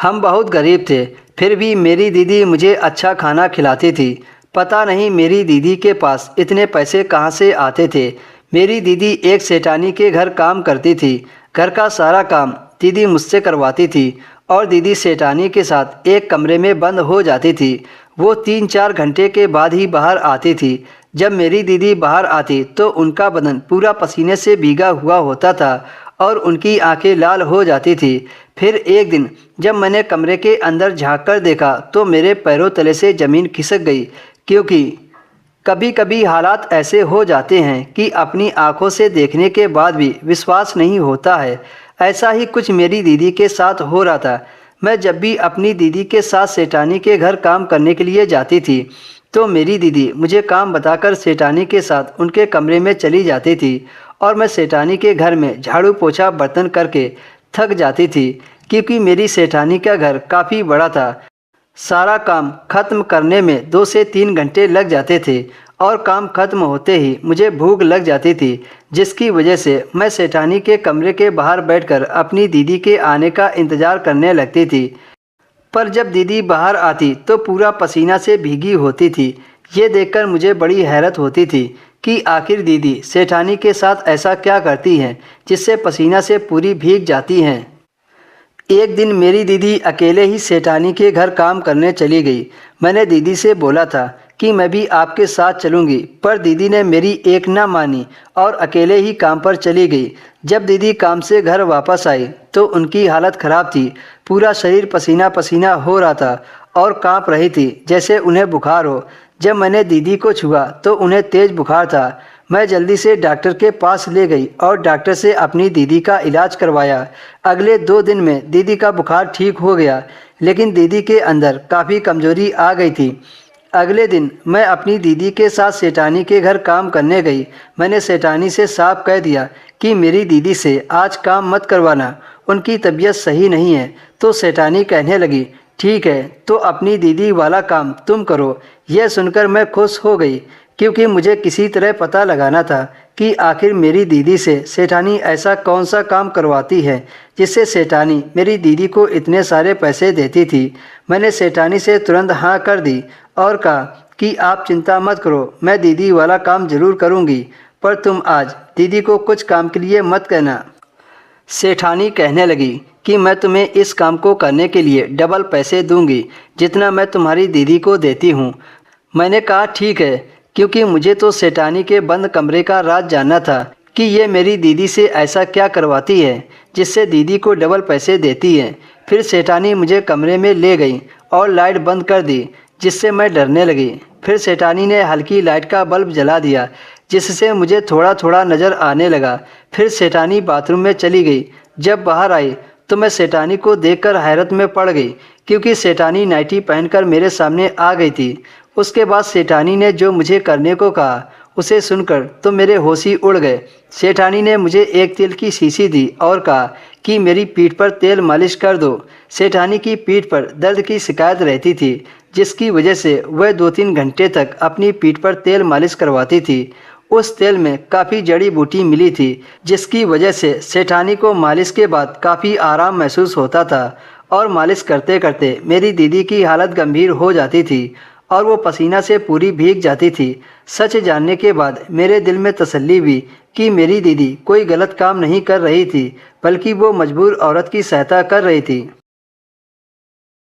हम बहुत गरीब थे, फिर भी मेरी दीदी मुझे अच्छा खाना खिलाती थी। पता नहीं मेरी दीदी के पास इतने पैसे कहाँ से आते थे। मेरी दीदी एक सेठानी के घर काम करती थी। घर का सारा काम दीदी मुझसे करवाती थी और दीदी सेठानी के साथ एक कमरे में बंद हो जाती थी। वो 3-4 घंटे के बाद ही बाहर आती थी। जब मेरी दीदी बाहर आती तो उनका बदन पूरा पसीने से भीगा हुआ होता था और उनकी आंखें लाल हो जाती थी। फिर एक दिन जब मैंने कमरे के अंदर झांक कर देखा तो मेरे पैरों तले से ज़मीन खिसक गई, क्योंकि कभी कभी हालात ऐसे हो जाते हैं कि अपनी आंखों से देखने के बाद भी विश्वास नहीं होता है। ऐसा ही कुछ मेरी दीदी के साथ हो रहा था। मैं जब भी अपनी दीदी के साथ सेठानी के घर काम करने के लिए जाती थी तो मेरी दीदी मुझे काम बताकर सेठानी के साथ उनके कमरे में चली जाती थी और मैं सेठानी के घर में झाड़ू पोछा बर्तन करके थक जाती थी, क्योंकि मेरी सेठानी का घर काफ़ी बड़ा था। सारा काम खत्म करने में 2 से 3 घंटे लग जाते थे और काम खत्म होते ही मुझे भूख लग जाती थी, जिसकी वजह से मैं सेठानी के कमरे के बाहर बैठकर अपनी दीदी के आने का इंतज़ार करने लगती थी। पर जब दीदी बाहर आती तो पूरा पसीना से भीगी होती थी। ये देखकर मुझे बड़ी हैरत होती थी कि आखिर दीदी सेठानी के साथ ऐसा क्या करती हैं जिससे पसीना से पूरी भीग जाती हैं। एक दिन मेरी दीदी अकेले ही सेठानी के घर काम करने चली गई। मैंने दीदी से बोला था कि मैं भी आपके साथ चलूंगी, पर दीदी ने मेरी एक ना मानी और अकेले ही काम पर चली गई। जब दीदी काम से घर वापस आई तो उनकी हालत ख़राब थी। पूरा शरीर पसीना पसीना हो रहा था और कांप रही थी जैसे उन्हें बुखार हो। जब मैंने दीदी को छुआ तो उन्हें तेज़ बुखार था। मैं जल्दी से डॉक्टर के पास ले गई और डॉक्टर से अपनी दीदी का इलाज करवाया। अगले 2 दिन में दीदी का बुखार ठीक हो गया, लेकिन दीदी के अंदर काफ़ी कमज़ोरी आ गई थी। अगले दिन मैं अपनी दीदी के साथ सेठानी के घर काम करने गई। मैंने सेठानी से साफ कह दिया कि मेरी दीदी से आज काम मत करवाना, उनकी तबीयत सही नहीं है। तो सेठानी कहने लगी, ठीक है तो अपनी दीदी वाला काम तुम करो। यह सुनकर मैं खुश हो गई, क्योंकि मुझे किसी तरह पता लगाना था कि आखिर मेरी दीदी से सेठानी ऐसा कौन सा काम करवाती है जिससे सेठानी मेरी दीदी को इतने सारे पैसे देती थी। मैंने सेठानी से तुरंत हाँ कर दी और कहा कि आप चिंता मत करो, मैं दीदी वाला काम ज़रूर करूँगी, पर तुम आज दीदी को कुछ काम के लिए मत कहना। सेठानी कहने लगी कि मैं तुम्हें इस काम को करने के लिए डबल पैसे दूंगी जितना मैं तुम्हारी दीदी को देती हूँ। मैंने कहा ठीक है, क्योंकि मुझे तो सेठानी के बंद कमरे का राज जानना था कि ये मेरी दीदी से ऐसा क्या करवाती है जिससे दीदी को डबल पैसे देती है। फिर सेठानी मुझे कमरे में ले गई और लाइट बंद कर दी, जिससे मैं डरने लगी। फिर सेठानी ने हल्की लाइट का बल्ब जला दिया, जिससे मुझे थोड़ा थोड़ा नज़र आने लगा। फिर सेठानी बाथरूम में चली गई। जब बाहर आई तो मैं सेठानी को देखकर हैरत में पड़ गई, क्योंकि सेठानी नाइटी पहनकर मेरे सामने आ गई थी। उसके बाद सेठानी ने जो मुझे करने को कहा उसे सुनकर तो मेरे होश ही उड़ गए। सेठानी ने मुझे एक तेल की शीशी दी और कहा कि मेरी पीठ पर तेल मालिश कर दो। सेठानी की पीठ पर दर्द की शिकायत रहती थी, जिसकी वजह से वह 2-3 घंटे तक अपनी पीठ पर तेल मालिश करवाती थी। उस तेल में काफ़ी जड़ी बूटी मिली थी, जिसकी वजह से सेठानी को मालिश के बाद काफ़ी आराम महसूस होता था और मालिश करते करते मेरी दीदी की हालत गंभीर हो जाती थी और वो पसीना से पूरी भीग जाती थी। सच जानने के बाद मेरे दिल में तसल्ली हुई कि मेरी दीदी कोई गलत काम नहीं कर रही थी, बल्कि वो मजबूर औरत की सहायता कर रही थी।